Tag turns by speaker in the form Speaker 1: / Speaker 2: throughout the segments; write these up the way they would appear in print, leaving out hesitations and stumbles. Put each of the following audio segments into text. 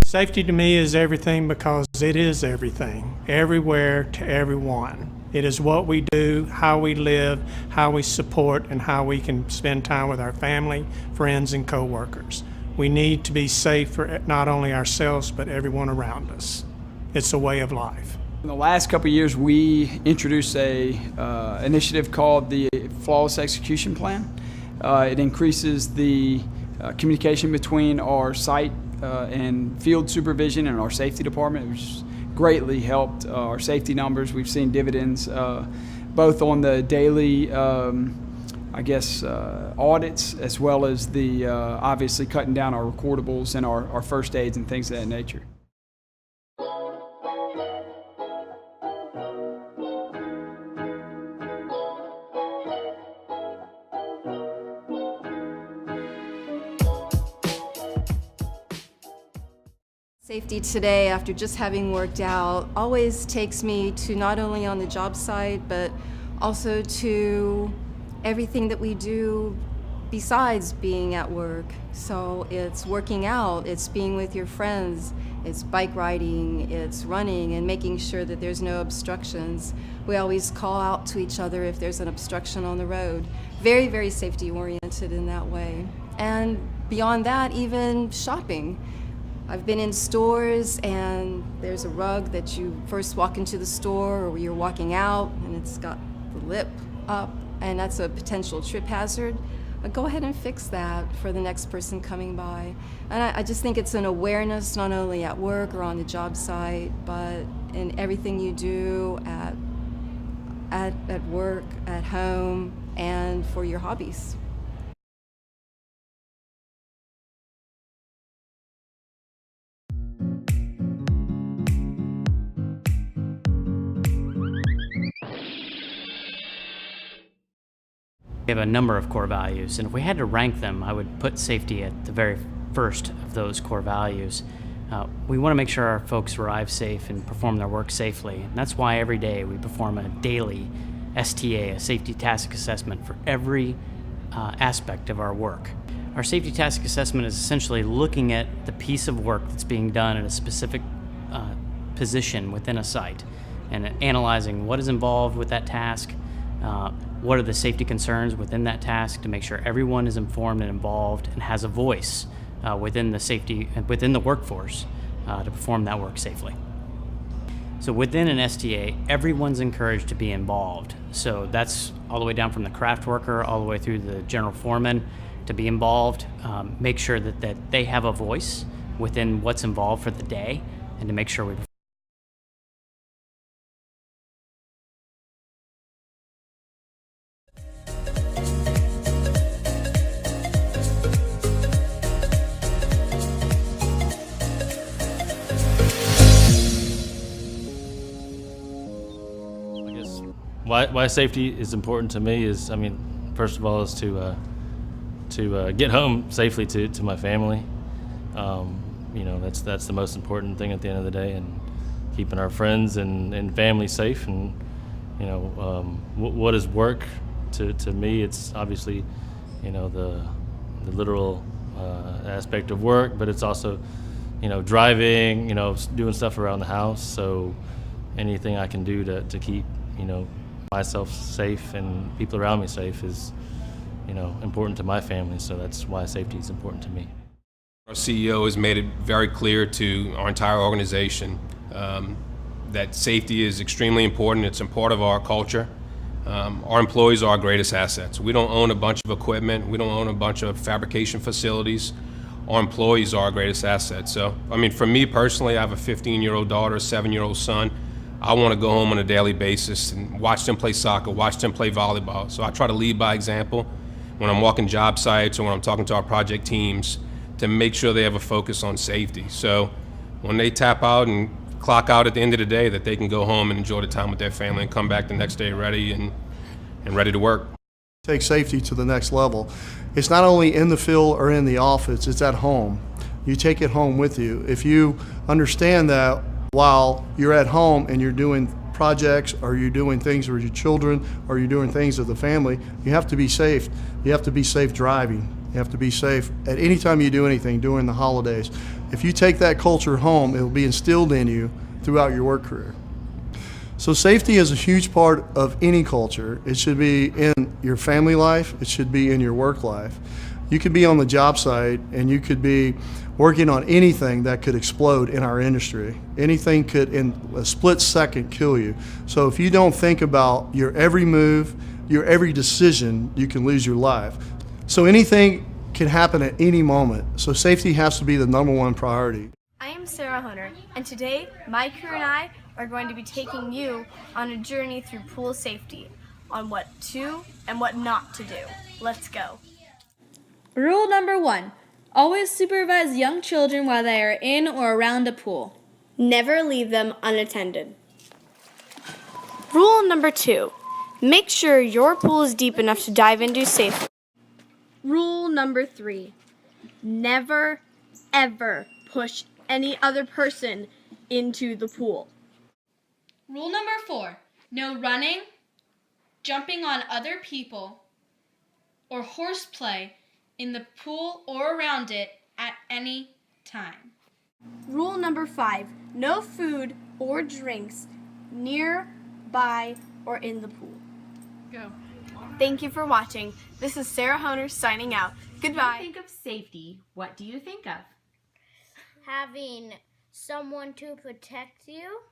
Speaker 1: Safety to me is everything because it is everything, everywhere to everyone. It is what we do, how we live, how we support, and how we can spend time with our family, friends, and coworkers. We need to be safe for not only ourselves, but everyone around us. It's a way of life.
Speaker 2: In the last couple of years, we introduced a initiative called the Flawless Execution Plan. It increases the communication between our site and field supervision and our safety department, which has greatly helped our safety numbers. We've seen dividends both on the daily, audits, as well as the obviously cutting down our recordables and our first aids and things of that nature.
Speaker 3: Safety today, after just having worked out, always takes me to not only on the job site, but also to everything that we do besides being at work. So it's working out, it's being with your friends, it's bike riding, it's running, and making sure that there's no obstructions. We always call out to each other if there's an obstruction on the road. Very, very safety oriented in that way. And beyond that, even shopping. I've been in stores and there's a rug that you first walk into the store or you're walking out and it's got the lip up and that's a potential trip hazard. Go ahead and fix that for the next person coming by. And I just think it's an awareness not only at work or on the job site, but in everything you do at work, at home, and for your hobbies.
Speaker 4: We have a number of core values, and if we had to rank them, I would put safety at the very first of those core values. We want to make sure our folks arrive safe and perform their work safely, and that's why every day we perform a daily STA, a safety task assessment, for every aspect of our work. Our safety task assessment is essentially looking at the piece of work that's being done at a specific position within a site and analyzing what is involved with that task, what are the safety concerns within that task to make sure everyone is informed and involved and has a voice within the workforce to perform that work safely. So within an STA, everyone's encouraged to be involved. So that's all the way down from the craft worker all the way through the general foreman to be involved, make sure that they have a voice within what's involved for the day, and to make sure we
Speaker 5: Why safety is important to me is, first of all, is to get home safely to my family. That's the most important thing at the end of the day, and keeping our friends and family safe. And what is work to me? It's obviously the literal aspect of work, but it's also driving, doing stuff around the house. So anything I can do to keep myself safe and people around me safe is important to my family, so that's why safety is important to me.
Speaker 6: Our CEO has made it very clear to our entire organization that safety is extremely important. It's a part of our culture. Our employees are our greatest assets. We don't own a bunch of equipment. We don't own a bunch of fabrication facilities. Our employees are our greatest assets. So, for me personally, I have a 15-year-old daughter, a 7-year-old son. I want to go home on a daily basis and watch them play soccer, watch them play volleyball. So I try to lead by example when I'm walking job sites or when I'm talking to our project teams to make sure they have a focus on safety. So when they tap out and clock out at the end of the day, that they can go home and enjoy the time with their family and come back the next day ready and ready to work.
Speaker 7: Take safety to the next level. It's not only in the field or in the office, it's at home. You take it home with you. If you understand that while you're at home and you're doing projects or you're doing things with your children or you're doing things with the family, you have to be safe. You have to be safe driving. You have to be safe at any time you do anything during the holidays. If you take that culture home, it will be instilled in you throughout your work career. So safety is a huge part of any culture. It should be in your family life. It should be in your work life. You could be on the job site and you could be working on anything that could explode in our industry. Anything could, in a split second, kill you. So if you don't think about your every move, your every decision, you can lose your life. So anything can happen at any moment. So safety has to be the #1 priority.
Speaker 8: I am Sarah Hunter, and today my crew and I are going to be taking you on a journey through pool safety, on what to and what not to do. Let's go. Rule number 1. Always supervise young children while they are in or around a pool. Never leave them unattended. Rule number 2. Make sure your pool is deep enough to dive into safely. Rule number 3. Never, ever push any other person into the pool. Rule number 4. No running, jumping on other people, or horseplay in the pool or around it at any time. Rule number 5. No food or drinks nearby or in the pool. Go. Thank you for watching. This is Sarah Honer signing out. Goodbye.
Speaker 9: When you think of safety, what do you think of?
Speaker 10: Having someone to protect you,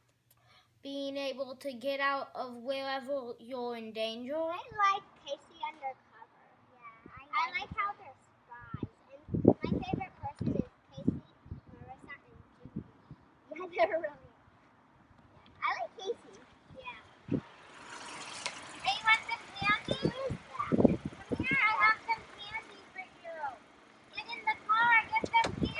Speaker 10: being able to get out of wherever you're in danger.
Speaker 11: I like Casey Undercover. Yeah, I like how they're spies. And my favorite person is Casey, Marissa, and Judy. Yeah, they're really. Yeah. I like Casey. Yeah. Hey, you want some candy? Yeah. Come here, I have some candy for you. Get in the car, get some candy.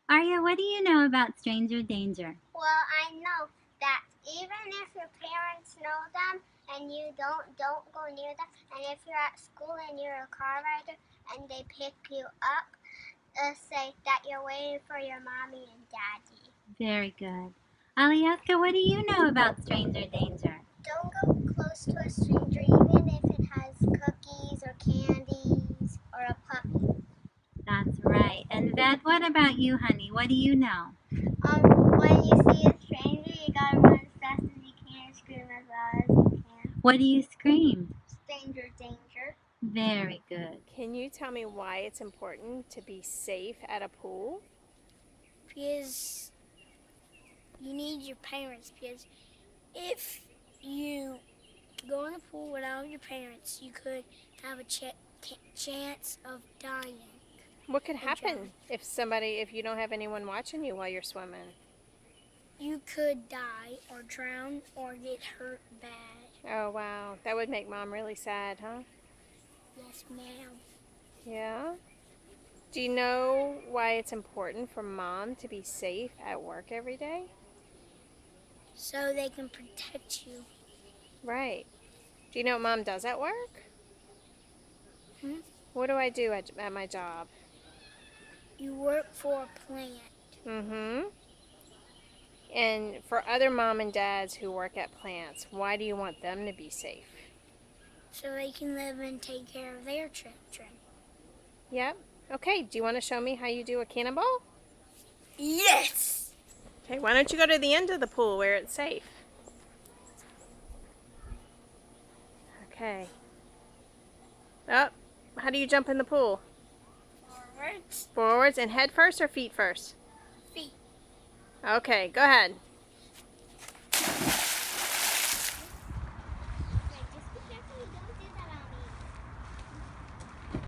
Speaker 12: Arya, what do you know about stranger danger?
Speaker 11: Well, I know that even if your parents know them and you don't go near them, and if you're at school and you're a car rider and they pick you up, say that you're waiting for your mommy and daddy.
Speaker 12: Very good. Alyeska, what do you know about stranger danger?
Speaker 11: Don't go close to a stranger even if it has cookies or candies or a puppy.
Speaker 12: That's right. And Ved, what about you, honey? What do you know?
Speaker 11: When you see a stranger, you gotta run as fast as you can and scream as loud as you can.
Speaker 12: What do you scream?
Speaker 11: Stranger danger.
Speaker 12: Very good.
Speaker 13: Can you tell me why it's important to be safe at a pool?
Speaker 10: Because you need your parents, because if you go in the pool without your parents, you could have a chance of dying.
Speaker 13: What could happen if you don't have anyone watching you while you're swimming?
Speaker 10: You could die or drown or get hurt bad.
Speaker 13: Oh, wow. That would make Mom really sad, huh?
Speaker 10: Yes, ma'am.
Speaker 13: Yeah? Do you know why it's important for Mom to be safe at work every day?
Speaker 10: So they can protect you.
Speaker 13: Right. Do you know what Mom does at work? What do I do at my job?
Speaker 10: You work for a plant.
Speaker 13: Mm-hmm. And for other mom and dads who work at plants, why do you want them to be safe?
Speaker 10: So they can live and take care of their children.
Speaker 13: Yep. Okay, do you want to show me how you do a cannonball?
Speaker 10: Yes!
Speaker 13: Okay, why don't you go to the end of the pool where it's safe? Okay. Oh, how do you jump in the pool?
Speaker 10: Forwards.
Speaker 13: Forwards, and head first or feet first?
Speaker 10: Feet.
Speaker 13: Okay, go ahead.